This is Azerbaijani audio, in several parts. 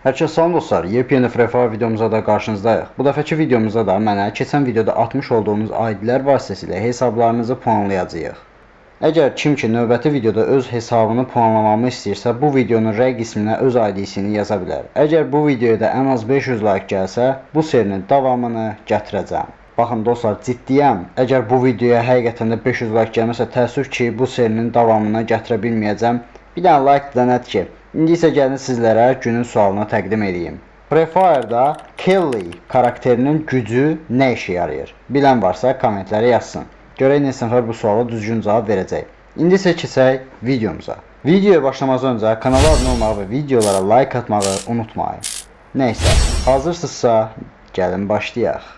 Herkese salam dostlar, yepyeni Free Fire videomuza da qarşınızdayıq. Bu dəfəki videomuzda da mənə keçən videoda atmış olduğunuz ID'lər vasitəsilə hesablarınızı puanlayacağıq. Əgər kim ki növbəti videoda öz hesabını puanlamamı istəyirsə, bu videonun rəy qisminə öz ID'sini yaza bilər. Əgər bu videoya da ən az 500 like gəlsə, bu serinin davamını gətirəcəm. Baxın dostlar, ciddiyəm. Əgər bu videoya həqiqətən də 500 like gəlməsə, təəssüf ki, bu serinin davamını gətirə bilməyəcəm. Bir dənə like da nədir ki? İndi isə gəlin sizlərə günün sualını təqdim edeyim. Free Fire'da Kelly karakterinin gücü nə işə yarayır? Bilən varsa kommentlərə yazsın. Görək neçə nəfər bu suala düzgün cavab verəcək. İndi isə keçək videomuza. Videoya başlamazdan öncə kanala abunə olmağı və videolara like atmağı unutmayın. Nəysə, hazırsınızsa gəlin başlayaq.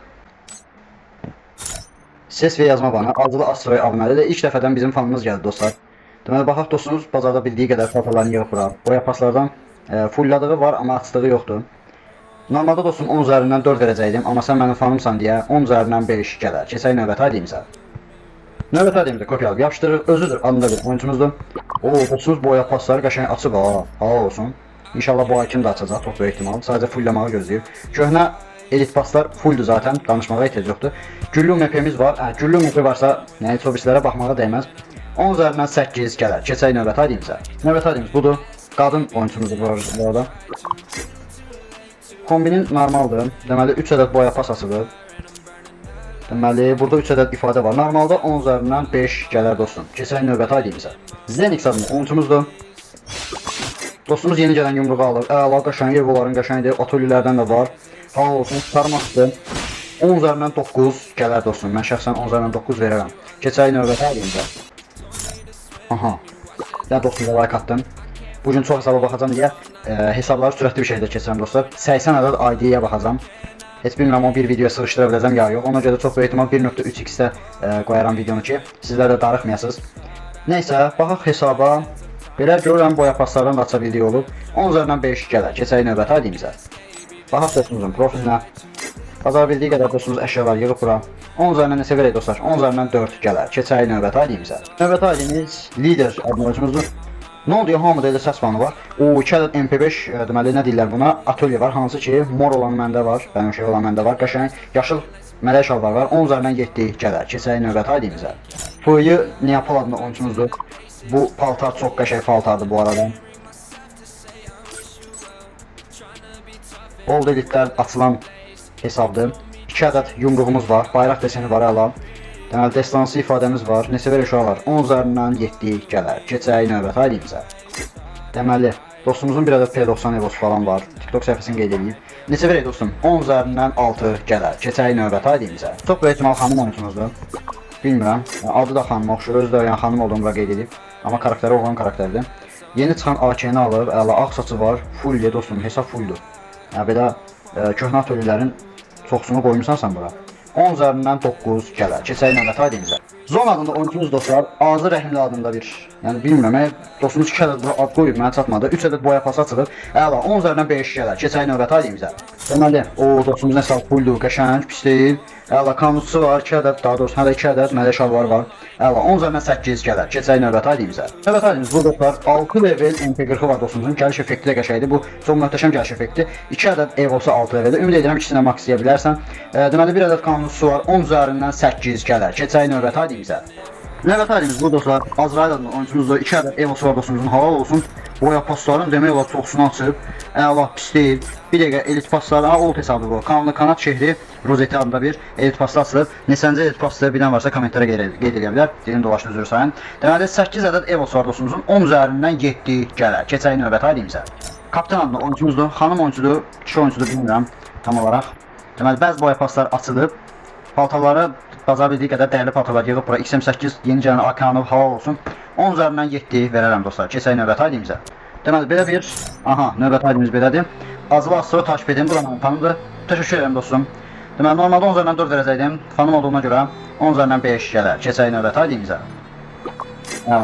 Ses və yazma bana adlı Astroy abunədə ilk dəfədən bizim fanımız gəldi dostlar. Deməli, baxaq dostunuz bazarda bildiyi qədər paltarlarını yığıb bura. Boya paslardan fulladığı var, amma açdığı yoxdur. Normalda dostum 10 üzərindən 4 verəcəkdim, amma sən mənim fanımsan deyə 10 üzərindən 5 gələr. Keçək növbəti aydımıza. Növbəti aydımıza kopyalıb yapışdırır, özüdür, adında bir oyuncumuzdur. Dostumuz boya pasları qəşəng açıb ha, halal olsun. İnşallah bu ay kim də açacaq, çox böyük ehtimal. Sadəcə fullamağı gözləyir. Köhnə elit paslar fulldur zaten, danışmağa ehtiyac yoxdur. Güllü MP-miz var. Güllü MP varsa, yəni otobüslərə baxmağa dəyməz. 10 üzərindən 8 gələr. Keçək növbəti aydımıza. Növbəti aydımız budur. Qadın oyuncumuzdur bu arada. Kombinin normaldır. Deməli 3 ədəd boya pas açılır. Deməli burada 3 ədəd ifadə var. Normalda 10 üzərindən 5 gələr dostum. Keçək növbəti aydımıza. Zenix adlı oyuncumuzdur. Dostumuz yeni gələn yumruğu alır. Əla qəşəng, evoların qəşəngdir. Atölyelərdən də var. Halal olsun, sarmaqdır. 10 üzərindən 9 gələr dostum. Mən şəxsən 10 üzərindən 9 verərəm. Keçək növbəti aydımıza. Aha. Ya dostum like attım. Bugün çox hesaba baxacağam deyə hesabları sürətli bir şəkildə keçirəm dostlar. 80 ədəd ID-yə baxacağam. Heç bilmirəm o bir videoya sığışdıra biləcəm ya yox. Ona görə çox böyük ehtimal 1.3x-də qoyaram videonu ki, sizlər də darıxmayasınız. Nəysə, baxaq hesaba. Belə görürəm boya paslardan da aça bildiyi olub. 10 üzərindən 5 gələr. Keçək növbəti ID-imizə. Baxaq dostumuzun profilinə. Bazar bildiyi qədər dostumuz əşyalar yığıb bura. 10 üzərindən neçə verək dostlar? 10 üzərindən 4 gələr. Keçək növbəti ID-imizə. Növbəti ID-imiz Lider adlı oyuncumuzdur. Nə oldu ya, hamıda elə səs banı var. O 2 ədəd MP5 deməli nə deyirlər buna? Atölye var, hansı ki mor olan məndə var, bənövşəyi olan məndə var. Qəşəng yaşıl mələk şalvar var. 10 üzərindən 7 gələr. Keçək növbəti ID-imizə. Fı'yı Neapol adlı oyuncumuzdur. Bu paltar çox qəşəng paltardır bu arada. Old elitlər açılan hesabdır. 2 ədəd yumruğumuz var, bayraq deseni var əla. Deməli destansı ifadəmiz var. Neçə verir uşaqlar? 10 üzərindən 7 gələr. Keçək növbəti aydımıza. Deməli dostumuzun bir ədəd P90 Evos falan var. TikTok səhifəsini qeyd edib. Neçə verək dostum? 10 üzərindən 6 gələr. Keçək növbəti aydımıza. Çox böyük ehtimal xanım oyuncumuzdur. Bilmirəm. Adı da xanıma oxşur. Özü də yəni xanım olduğunu bura qeyd edib. Amma karakteri oğlan karakteridir. Yeni çıxan AK-ni alıb. Əla ağ saçı var. Full dostum. Hesab fulldur. Yəni belə köhnə atölyələrin çoxsunu qoymusan sən bura. 10 üzərindən 9 gələr. Keçək növbəti aydımıza. Zon adında oyuncumuz dostlar, Azı Rəhimli adında bir, yəni bilmirəm, dostumuz 2 ədəd bura ad qoyub, mənə çatmadı. 3 ədəd boya pası açılıb. Əla, 10 üzərindən 5 gələr. Keçək növbəti aydımıza. Deməli, o dostumuz nə sağ fulldur, qəşəng, pis deyil. Əla, kanusu var, 2 ədəd, daha doğrusu hələ 2 ədəd mələk şalvarı var. Əla, 10 üzərindən 8 gələr. Keçək növbəti aydımıza. Növbəti aydımız bu dostlar, 6 level MP40-ı var dostumuzun. Gəliş effekti də qəşəngdir. Bu çox möhtəşəm gəliş effekti. 2 ədəd Evosu 6 leveldə. Ümid edirəm ikisinə max deyə bilərsən. Deməli, 1 ədəd kanusu var, 10 üzərindən 8 gələr. Keçək növbəti aydımıza. Növbəti aydımız bu dostlar, Azrail adlı oyuncumuzda 2 ədəd Evosu var dostumuzun, halal olsun. Boya pasların demək olar çoxsunu açıb. Əla, pis deyil. Bir dəqiqə elit pasları, old hesabı bu. Kanlı kanat şehri Rozeti adında bir elit pası açılıb. Neçəncə elit pası bilən varsa kommentlərə qeyd edə bilər. Dilin dolaşını üzrü sayın. Deməli 8 ədəd Evos var dostumuzun, 10 üzərindən 7 gələr. Keçək növbəti aydımıza. Kapitan adlı oyuncumuzdur. Xanım oyuncudur, kişi oyuncudur bilmirəm tam olaraq. Deməli bəzi boya paslar açılıb. Paltarları bazar bildiyi qədər dəyərli paltarlar yığıb bura. XM8 yeni gələn AK-nı halal olsun. 10 üzərindən 7 verərəm dostlar. Keçək növbəti aydımıza. Deməli belə bir, növbəti aydımız belədir. Azılı Astro takip edin, bu da mənim fanımdır. Təşəkkür edirəm dostum. Deməli normalda 10 üzərindən 4 verəcəkdim. Fanım olduğuna görə 10 üzərindən 5 gələr. Keçək növbəti aydımıza.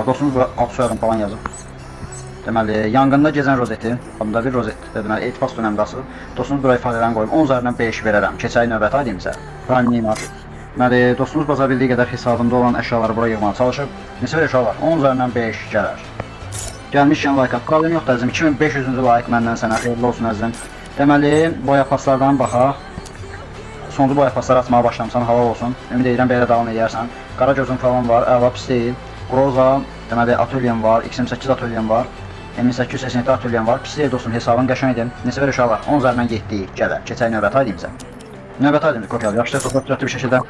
Dostumuz bura alt soyadım falan yazıb. Deməli yanğında gezən rozeti, adında bir rozet, deməli etipas dönəmdə asılıb. Dostumuz bura ifadələrini qoyum. 10 üzərindən 5 verərəm. Keçək növbəti aydımıza. Prime Neymar. Deməli dostumuz bazar bildiyi qədər hesabında olan əşyaları bura yığmağa çalışıb. Neçə verir uşaqlar? 10 üzərindən 5 gələr. Gəlmişkən like at. Problem yoxdur əzizim. 2500-cü like məndən sənə xeyirli olsun əzizim. Deməli, boya paslardan baxaq. Sonuncu boya pasları atmağa başlamısan, halal olsun. Ümid edirəm belə davam edərsən. Qara gözün falan var, əla pis deyil. Groza, deməli atölyem var, X28 atölyem var. M887 atölyem var. Pis deyil dostum, hesabın qəşəngdir. Neçə ver uşaqlar? 10 üzərindən 7 gələr. Keçək növbəti aydınca. Növbəti aydınca kopyalı. Yaxşı, sözlü bir şəkildə.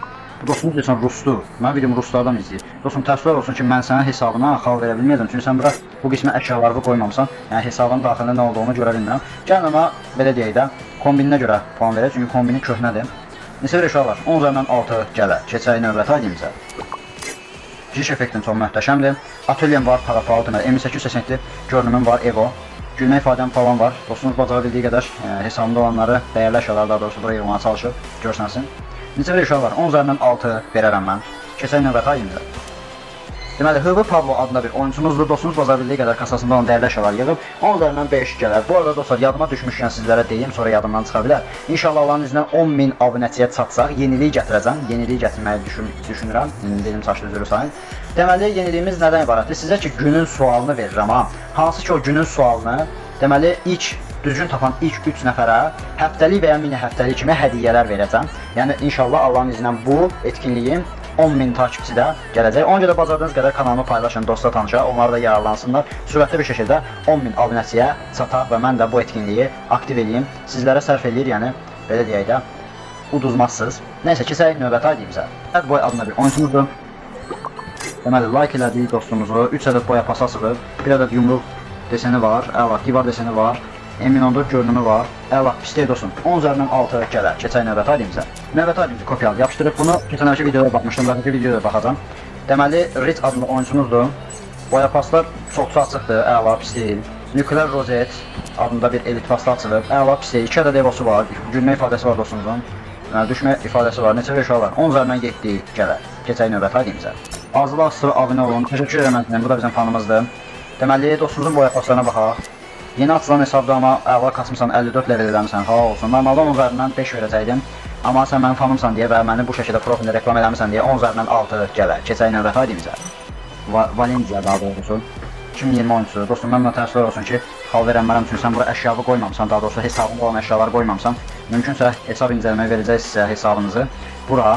Dostumuz deyəsən rusdur. Mən videomu ruslardan izləyir. Dostum təəssüflər olsun ki, mən sənin hesabına xal verə bilməyəcəm. Çünki sən bura bu qismə əşyaları qoymamısan. Yəni hesabın daxilində nə olduğunu görə bilmirəm. Gəlin amma belə deyək də, kombininə görə puan verək. Çünki kombinin köhnədir. Neçə ver uşaqlar? 10 üzərindən 6 gələr. Keçək növbəti aydınca. Giriş effektin çox möhtəşəmdir. Atölyem var, parapalı deməli. M887 görünümüm var, Evo. Gülmə ifadəm falan var. Dostumuz bacara bildiyi qədər hesabında olanları, dəyərli əşyaları daha doğrusu buraya yığmağa çalışıb görsənsin. Neçə bir uşaq var? 10 üzərindən 6 verərəm mən. Keçək növbəti ayımıza. Deməli, Hıvı Pablo adında bir oyuncumuzdur. Dostumuz bacara bildiyi qədər kasasında olan dəyərli əşyalar yığıb 10 üzərindən 5 gələr. Bu arada dostlar, yadıma düşmüşkən sizlərə deyim, sonra yadımdan çıxa bilər. İnşallah Allahın izindən 10.000 abunəçiyə çatsaq, yenilik gətirəcəm. Yenilik gətirməyi düşünürəm. Dilim çaşdı, üzrü sayın. Deməli, yeniliyimiz nədən ibarətdir? Sizə ki, günün sualını verirəm ha. Hansı ki o günün sualını, deməli, ilk düzgün tapan ilk 3 nəfərə həftəlik və ya mini həftəlik kimi hədiyyələr verəcəm. Yəni inşallah Allahın izindən bu etkinliyin 10.000 takipçi də gələcək. Ona görə bacardığınız qədər kanalımı paylaşın, dostlar, tanışa, onlar da yararlansınlar. Sürətli bir şəkildə 10.000 abunəçiyə çataq və mən də bu etkinliyi aktiv edeyim. Sizlərə sərf eləyir, yəni belə deyək də uduzmazsınız. Nəysə, keçək növbəti aydınımıza. Bad Boy adında bir oyuncumuzdur. Deməli, like elədik dostumuzu, 3 ədəd boya pası asılıb, 1 ədəd yumruq deseni var, əla, divar deseni var. M14 görünümü var. Əla, pis deyil dostum. 10 üzərindən 6 gələr. Keçək növbəti aydınımıza. Növbəti aydınımızı kopyalı yapışdırıb bunu keçənlərki videoda baxmışdım, bəzi videoda baxacam. Deməli, Rich adlı oyuncumuzdur. Boya paslar çoxsu açıqdır, əla, pis deyil. Nuclear Rosette adında bir elit pasla açılıb. Əla, pis deyil. 2 ədəd evosu var. Gülmə ifadəsi var dostumuzun. Düşmə ifadəsi var. Neçə bir var? 10 üzərindən 7 gələr. Keçək növbəti aydınımıza. Azılı asılı abunə olun. Təşəkkür edirəm. Bu da bizim fanımızdır. Deməli, dostumuzun boya paslarına baxaq. Yeni açılan hesabda amma əvvəl kasmısan 54 level eləmişsən, halal olsun. Normalda 10 üzərindən 5 verəcəkdim. Amma sən mənim fanımsan deyə və məni bu şəkildə profildə reklam eləmişsən deyə 10 üzərindən 6 gələr. Keçək növbəti aydınımıza. Valencia daha doğrusu. 2020 oyuncusu. Dostum, mən buna təəssüflər olsun ki, xal verənmərəm üçün sən bura əşyalı qoymamısan, daha doğrusu hesabında olan əşyaları qoymamsan. Mümkünsə hesab incələməyə verəcəksinizsə hesabınızı bura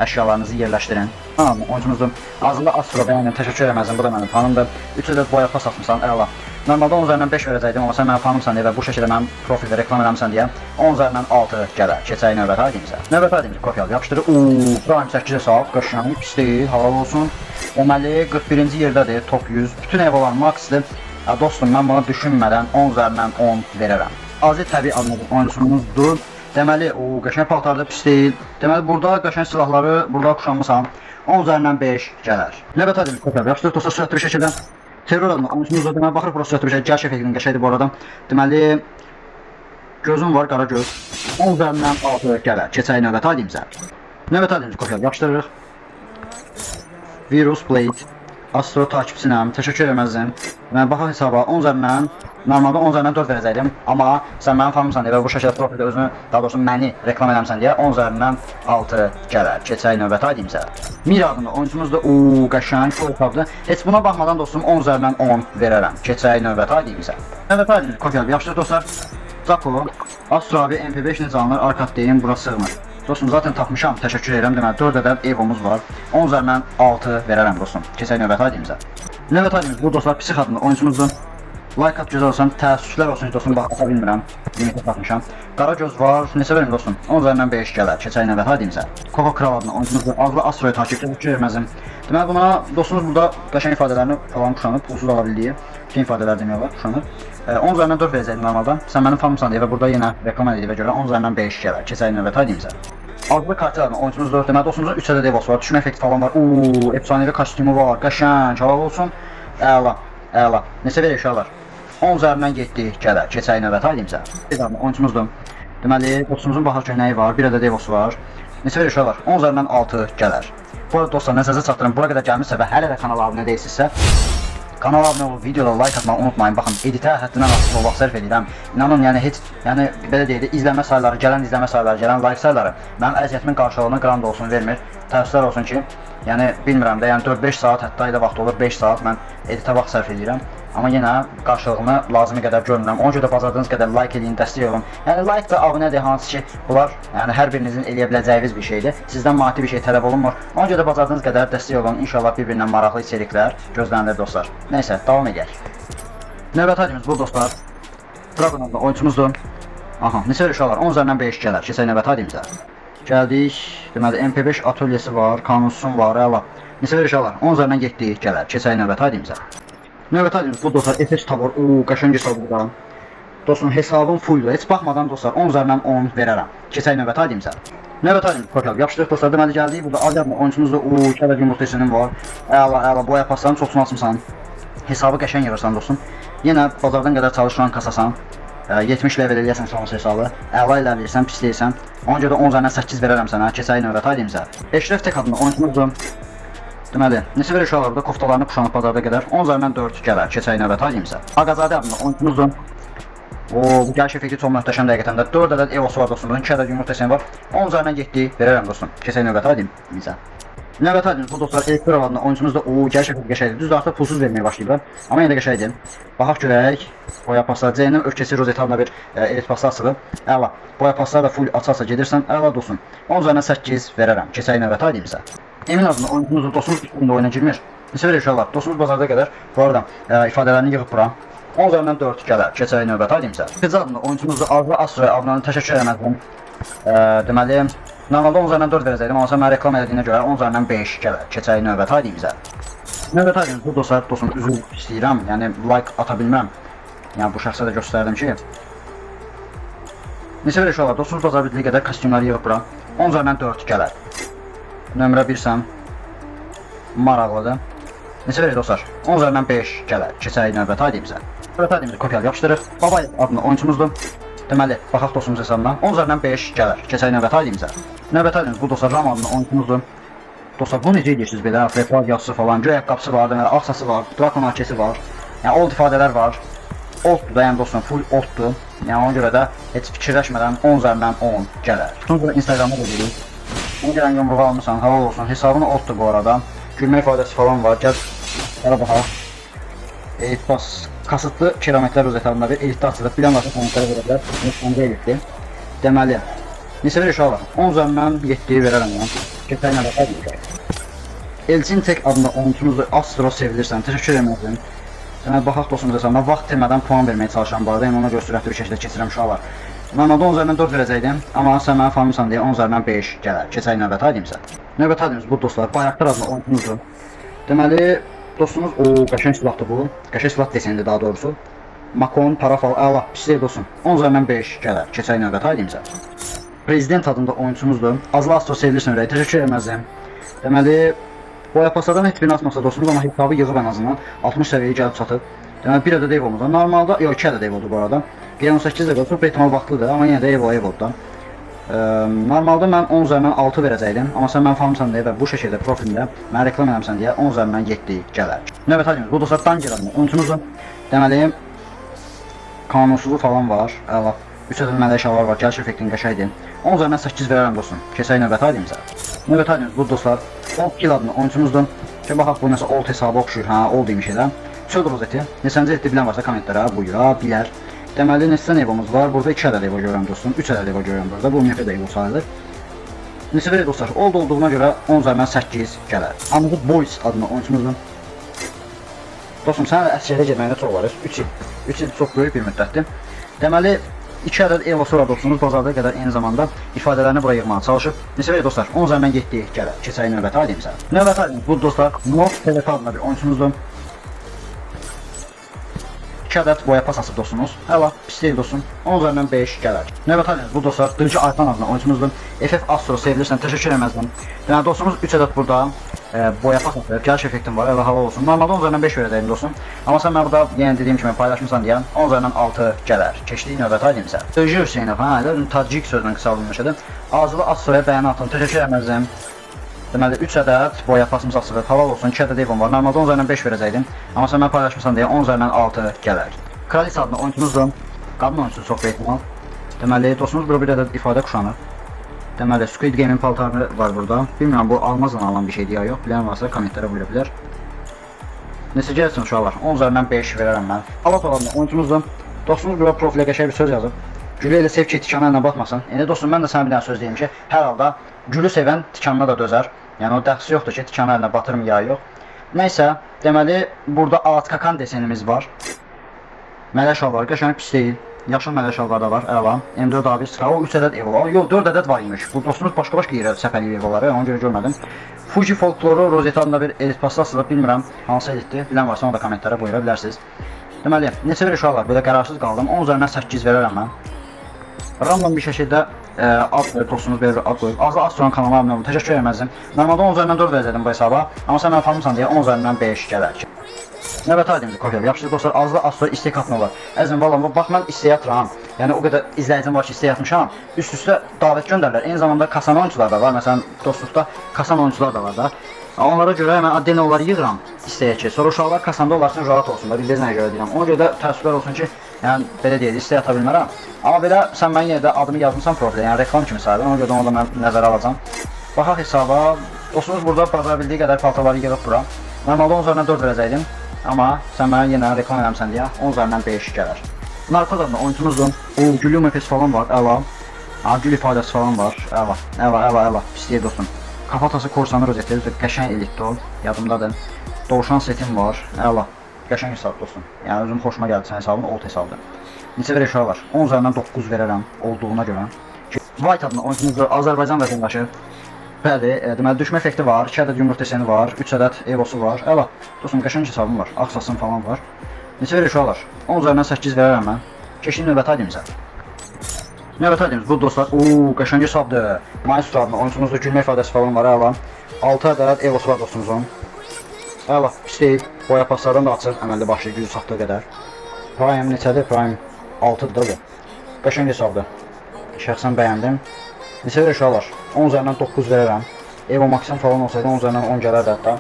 əşyalarınızı yerləşdirin. Oyuncumuzdur. Azında Astro bəyəndən təşəkkür eləməzdim, bu da mənim fanımdır. 3 ədəd boya pas atmışsan, əla. Normalda 10 üzərindən 5 verəcəkdim, amma sən mənim fanımsan deyə və bu şəkildə mənim profildə reklam eləmişsən deyə 10 üzərindən 6 gələr. Keçək növbəti aydınımıza. Növbəti aydınımızı kopyalı yapışdırıb. Prime 8 hesab, qəşəng, pis deyil, halal olsun. Deməli, 41-ci yerdədir, top 100. Bütün evolar maxdır. Dostum, mən buna düşünmədən 10 üzərindən 10 verərəm. Azir təbii adlı oyuncumuzdur. Deməli, qəşəng paltarda pis deyil. Deməli, burada qəşəng silahları burada kuşanmışam. 10 üzərindən 5 gələr. Növbəti aydınımızı kopyalı yapışdırıb, dostlar, sürətli bir şəkildə. Terror adına oyuncumuzda deməli, baxır bura sürətli bir şəkildə, gəl şəfəqinin qəşəkdir bu arada. Deməli, gözüm var, qara göz. 10 üzərindən 6 gələr. Keçək növbəti aydınımıza. Növbəti aydınımızı kopyalı yapışdırırıq. Virus Blade. Astro takipçinəm, təşəkkür eləməzdim. Mən baxaq hesaba 10 üzərindən, normalda 10 üzərindən 4 verəcəkdim. Amma sən mənim fanımsan deyə və bu şəkildə profildə özünü, daha doğrusu məni reklam eləmişsən deyə 10 üzərindən 6 gələr. Keçək növbəti aydınımıza. Mir adında oyuncumuzda qəşəng, o hesabdır. Heç buna baxmadan dostum 10 üzərindən 10 verərəm. Keçək növbəti aydınımıza. Növbəti aydınımızı kopyalı yapışdırıq dostlar. Zako, Astro abi MP5 necə alınır, arkaddayım, bura sığmır. Dostum, zaten tapmışam, təşəkkür edirəm. Deməli, 4 ədəd evomuz var. 10 üzərindən 6 verərəm dostum. Keçək növbəti aydınımıza. Növbəti aydınımız bu dostlar, psix adında oyuncumuzdur. Like at, gözəl olsan, təəssüflər olsun ki dostum, baxa bilmirəm. Limitə tapmışam. Qara göz var, neçə verim dostum? 10 üzərindən 5 gələr. Keçək növbəti aydınımıza. Koko Kral adında oyuncumuzdur. Azlı Astro'ya takip etməzdim. Deməli, buna dostumuz burada qəşəng ifadələrini falan kuşanıb, pulsuz ala bildiyi bütün ifadələr demək olar, kuşanıb. 10 üzərindən 4 verəcəkdim normalda. Sən mənim fanımsan deyə və burada yenə reklam edildiyə görə 10 üzərindən 5 gələr. Keçək növbəti aydınımıza. Azlı kartel adına oyuncumuzdur. Deməli, dostumuzun 3 ədəd evosu var, düşmə effekti falan var. Efsanevi kostyumu var, qəşəng, halal olsun. Əla, əla. Neçə verək uşaqlar? 10 üzərindən 7 gələr. Keçək növbəti aydınımıza. Oyuncumuzdur. Deməli, dostumuzun baxar köynəyi var, 1 ədəd evosu var. Neçə verək uşaqlar? 10 üzərindən 6 gələr. Bu arada dostlar, nəzərinizə çatdırın, bura qədər gəlmişsə və hələ də kanala abunə deyilsinizsə, kanala abunə olub, videolara like atmağı unutmayın. Baxın, editə həddindən artıq olmaq sərf edirəm. İnanın, yəni belə deyək də, izləmə sayıları, gələn izləmə sayıları, gələn like sayıları mənim əziyyətimin qarşılığını qram da olsun vermir. Təəssüflər olsun ki, yəni bilmirəm də, yəni 4-5 saat, hətta elə vaxt olur 5 saat mən editə vaxt sərf edirəm. Amma yenə qarşılığını lazımi qədər görmürəm. Ona görə də bacardığınız qədər like edin, dəstək olun. Yəni like və abunədir, hansı ki, bunlar yəni hər birinizin eləyə biləcəyiniz bir şeydir. Sizdən maddi bir şey tələb olunmur. Ona görə də bacardığınız qədər dəstək olun. İnşallah bir-birindən maraqlı içeriklər gözlənilir dostlar. Nəysə, davam edək. Növbəti ayımız bu dostlar. Dragon adlı oyuncumuzdur. Aha, neçə uşaqlar? 10 üzərindən 5 gələr. Keçək növbəti ayımıza. Gəldik. Deməli MP5 atölyesi var, kanusun var, əla. Neçə uşaqlar? 10 üzərindən 7 gələr. Keçək növbəti ayımıza. Növbəti ayımız bu dostlar. FS tabor. Qəşəng hesabı. Dostum hesabım fulldur. Heç baxmadan dostlar 10 üzərindən 10 verərəm. Keçək növbəti ayımıza. Növbəti ayımız pokal. Yapışdırıq dostlar. Deməli gəldik. Burada Azərbaycan oyuncumuzda kələ yumurtasının var. Əla, boya paslarını çoxunu açmısan. Hesabı qəşəng yığırsan dostum. Yenə bazardan qədər çalışılan kasasan. 70 level eləyəsən sonrası hesabı. Əla eləyirsən, pisləyirsən. Ona görə də 10 üzərindən 8 verərəm sənə. Keçək növbəti ayımıza. Eşref tek adında oyuncumuzdur. Deməli, neçə verir uşaqlar burada koftalarını kuşanıb bazarda qədər 10 üzərindən 4 gələr. Keçək növbəti ayımıza. Ağazadə adında oyuncumuzdur. Bu gəliş effekti çox möhtəşəm dəqiqətən də 4 ədəd evosu var dostum. Bunun 2 ədəd yumurta deseni var. 10 üzərindən 7 verərəm dostum. Keçək növbəti ayımıza. Növbəti ayımız bu dostlar elektro adında oyuncumuzda gəliş effekti qəşəngdir. Düzdür artıq pulsuz verməyə başlayıblar. Amma yenə də qəşəngdir. Baxaq görək. Boya paslar C-nin ölçəsi rozet adında bir elit paslar açılıb. Əla. Boya paslar da full açarsa gedirsən, əla dostum. 10 üzərindən 8 verərəm. Keçək növbəti ayımıza. Emin adında oyuncumuzda dostumuz üstündə oyuna girmir. Neçə verir uşaqlar? Dostumuz bazarda qədər bu arada ifadələrini yığıb bura. 10 üzərindən 4 gələr. Keçək növbəti ayımıza. Qız adında oyuncumuzda Arzu Asroya abunənin təşəkkür eləməkdən. Deməli, normalda 10 üzərindən 4 verəcəkdim, amma sən mənə reklam elədiyinə görə 10 üzərindən 5 gələr. Keçək növbəti ayımıza. Növbəti ayımız bu dostlar, dostum üzr istəyirəm, yəni like ata bilməm. Yəni bu şəxsə də göstərdim ki. Neçə verir uşaqlar? Dostumuz bazar bildiyi qədər kostyumları yığıb bura. 10 üzərindən 4 gələr. Nömrə 1-sən maraqlıdır. Neçə verir dostlar? 10 üzərindən 5 gələr. Keçək növbəti ayımıza. Növbəti ayımızı kopyal yapışdırıq. Babay adlı oyuncumuzdur. Deməli, baxaq dostumuz hesabına. 10 üzərindən 5 gələr. Keçək növbəti ayımıza. Növbəti ayımız bu dostlar Ram adlı oyuncumuzdur. Dostlar bu necə edirsiniz belə? Refah yazısı falan, göy ayaqqabısı var, deməli ağsası var, Drakon AK'si var. Yəni old ifadələr var. Olddur da yəni dostum, full olddur. Yəni ona görə də heç fikirləşmədən 10 üzərindən 10 gələr. Sonra Instagramda da deyirik. Ona gələn yumruğu almışsan, halal olsun. Hesabını olddur bu arada. Gülmə ifadəsi falan var. Gəl, baxaq. Bas, kasıtlı kilometlər rozetlərində bir elitdə açılıb. Bilən varsa komentlərə verə bilər. Neçəndə elitdir. Deməli, neçə verir uşaqlar? 10 üzərindən 7 verərəm mən. Keçək nə baxaq. Elçin tek adında oyuncumuzda Astro sevilirsən. Təşəkkür edirəm. Deməli, baxaq dostumuz hesabına. Vaxt demədən puan verməyə çalışan bu arada. Yəni ona görə sürətli bir şəkildə keçirəm uşaqlar. Normalda 10 üzərindən 4 verəcəkdim, amma sən mənə fanımsan deyə 10 üzərindən 5 gələr. Keçək növbəti ayımıza. Növbəti ayımız bu dostlar, Bayraktar adlı oyuncumuzdur. Deməli, dostumuz qəşəng silahdır bu. Qəşəng silah desenidir daha doğrusu. Makon, parafal, əla, pislik dostum. 10 üzərindən 5 gələr. Keçək növbəti ayımıza. Prezident adında oyuncumuzdur. Azla Astro sevilirsən ürək, təşəkkür etməzdim. Deməli, boya pasadan heç birini atmasa dostumuz, amma hesabı yığıb ən azından 60 səviyyəyə gəlib çatıb. Deməli, bir ədəd Evo'muzda. Normalda, yox, 2 ədəd Evo'dur bu arada. 18 də çox ehtimal vaxtlıdır, amma yenə də Evo'dan. Normalda mən 10 üzərindən 6 verəcəkdim, amma sən mən fanımsan deyə və bu şəkildə profilində mənə reklam eləmsən deyə 10 üzərindən 7 gələr. Növbəti ayımız, bu dostlar Danger adlı oyuncumuzdur. Deməli, kanunsuzluğu falan var, əla. 3 ədəd məndə əşyalar var, gəliş effektin qəşəngdir. 10 üzərindən 8 verərəm dostum. Keçək növbəti ayımıza. Növbəti ayımız, bu dostlar Old Kill adlı oyuncumuzdur. Ki, baxaq bu nəsə old hesabı oxşuyur, old demiş elə. Çöl rozeti, neçəncə etdi bilən varsa kommentlərə buyura bilər. Deməli, neçə evomuz var? Burada 2 ədəd evo görürəm dostum, 3 ədəd evo görürəm burada. Bu ümumiyyətlə də evo sayılır. Neçə verir dostlar? Old olduğuna görə 10 üzərindən 8 gələr. Anıqı Boys adlı oyuncumuzdur. Dostum, sənə əsgərə getməyində çox var. 3 il çox böyük bir müddətdir. Deməli, 2 ədəd evosu var dostumuz. Bazarda qədər eyni zamanda ifadələrini bura yığmağa çalışıb. Neçə verir dostlar? 10 üzərindən 7 gələr. Keçək növbəti ayımıza. Növbəti ayımız bu dostlar Not TVT adlı bir oyuncumuzdur. 2 ədəd boya pas asıb dostumuz. Əla, pislik dostum. 10 üzərindən 5 gələr. Növbəti ayımız bu dostlar Dırcı Aytan adlı oyuncumuzdur. FF Astro sevilirsən, təşəkkür eləməzdim. Deməli dostumuz 3 ədəd burada boya pas asıb. Gəliş effektim var, əla hava olsun. Normalda 10 üzərindən 5 verəcəkdim dostum. Amma sən mən burada yenə dediyim kimi paylaşmısan deyə 10 üzərindən 6 gələr. Keçdik növbəti ayımıza. Dırcı Hüseynov, Tacik sözünün qısalılmışıdır. Azılı Astroya bəyanatını təşəkkür eləməzdim. Deməli 3 ədəd boya pasımız asılır. Halal olsun, 2 ədəd evim var. Normalda 10 üzərindən 5 verəcəkdim. Amma sən mən paylaşmısan deyə 10 üzərindən 6 gələr. Kralis adlı oyuncumuzdur. Qadın oyuncusu çox ehtimal. Deməli dostumuz burada bir ədəd ifadə kuşanır. Deməli Squid Game'in paltarı var burada. Bilmirəm bu almazla alınan bir şeydir ya yox. Bilən varsa kommentlərə buyura bilər. Neçə gəlsin uşaqlar? 10 üzərindən 5 verərəm mən. Allah olanlar oyuncumuzdur. Dostumuz burada profilə qəşəng bir söz yazıb. Gülü elə sev ki, tikana ilə baxmasın. İndi dostum, mən də sənə bir dənə söz deyim ki, hər halda gülü sevən tikanına da dözər. Yəni o dəxsi yoxdur ki, tikana ilə batırım ya yox. Nəysə, deməli burada Alatkakan desenimiz var. Mələ şalvar, qəşəng pis deyil. Yaşıl mələ şalvar da var, əla. M4 A1 sıra, o 3 ədəd ev var. Yox, 4 ədəd var imiş. Bu dostumuz başqa-başqa yerə səpəliyib evaları, ona görə görmədim. Fuji Folkloru Rozeta adında bir elit pastasıdır, bilmirəm hansı elitdir. Bilən varsa onu da kommentlərə buyura bilərsiniz. Deməli, neçə verir uşaqlar? Belə qərarsız qaldım. 10 üzərindən 8 verərəm mən. Random bir şəkildə ad dostumuz belə bir ad qoyub. Az sonra kanala abunə olun. Təşəkkür eləməzdim. Normalda 10 üzərindən 4 verəcəkdim bu hesaba. Amma sən məni tanımırsan deyə 10 üzərindən 5 gələr. Növbəti aydındır, kopya. Yaxşı dostlar, az sonra istek atma var. Əzim, valla, bax mən isteyə atıram. Yəni o qədər izləyicim var ki, isteyə atmışam. Üst-üstə davət göndərlər. Eyni zamanda kasan oyuncular da var. Məsələn, dostluqda kasan oyuncular da var da. Onlara görə mən addenə onları yığıram istəyə ki, sonra uşaqlar kasanda olarsın, rahat olsunlar, bildiniz nəyə görə deyirəm. Ona görə də təəssüflər olsun ki, yəni belə deyil, istəyə ata bilmərəm. Amma belə sən mənim yenə də adımı yazmışsan profilə, yəni reklam kimi sayılır, ona görə də onu da mən nəzərə alacam. Baxaq hesaba, dostumuz burada bacara bildiyi qədər paltaları yığıb bura. Normalda 10 üzərindən 4 verəcəkdim, amma sən mənə yenə reklam eləmsən deyə 10 üzərindən 5 gələr. Narkoz adında oyuncumuzdur, o gülü mefes falan var, əla. Gül ifadəsi falan var, əla, pis deyil dostum. Kafatası korsanı rozeti, qəşəng elitdir o, yadımdadır. Doğuşan setim var, əla, qəşəng hesab dostum. Yəni özüm xoşuma gəldi sən hesabın, old hesabdır. Neçə verə uşaq var? 10 üzərindən 9 verərəm olduğuna görə. White adında oyuncumuzda Azərbaycan vətəndaşı. Bəli, deməli düşmə effekti var, 2 ədəd yumruq deseni var, 3 ədəd evosu var, əla. Dostum, qəşəng hesabım var, axsasım falan var. Neçə verə uşaq var? 10 üzərindən 8 verərəm mən. Keçin növbəti aydınımıza. Növbəti aydınımız bu dostlar, qəşəng hesabdır. Mayıs tutarında oyuncumuzda gülmə ifadəsi falan var, əla. 6 ədəd evosu var dostumuzun. Əla, pis deyil. Boya paslardan da açır, əməlli başlayır, gücü satdığı qədər. Prime neçədir? Prime 6-dır da bu. Qəşəng hesabdır. Şəxsən bəyəndim. Neçə verə uşaq var? 10 üzərindən 9 verərəm. Evo maksimum falan olsaydı 10 üzərindən 10 gələrdi hətta.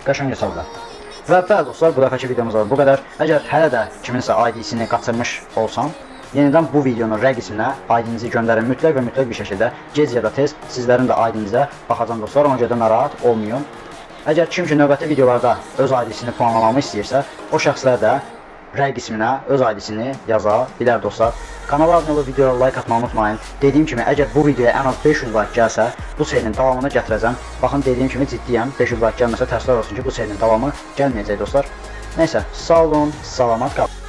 Qəşəng hesabdır. Və bəli dostlar, bu dəfəki videomuz var bu qədər. Əgər hələ də kiminsə ID-sini qaçırmış olsam, yenidən bu videonun rəqisinə ID-nizi göndərin mütləq və mütləq bir şəkildə. Gec ya da tez sizlərin də ID-nizə baxacam dostlar, ona görə də narahat olmayın. Əgər kim ki növbəti videolarda öz ID-sini puanlamamı istəyirsə, o şəxslər də rəy qisminə öz ID-sini yaza bilər dostlar. Kanala abunə olub videoya like atmayı unutmayın. Dediyim kimi, əgər bu videoya ən az 500 like gəlsə, bu serinin davamını gətirəcəm. Baxın, dediyim kimi ciddiyəm, 500 like gəlməsə təəssüflər olsun ki, bu serinin davamı gəlməyəcək dostlar. Nəysə, sağ olun, salamat qalın.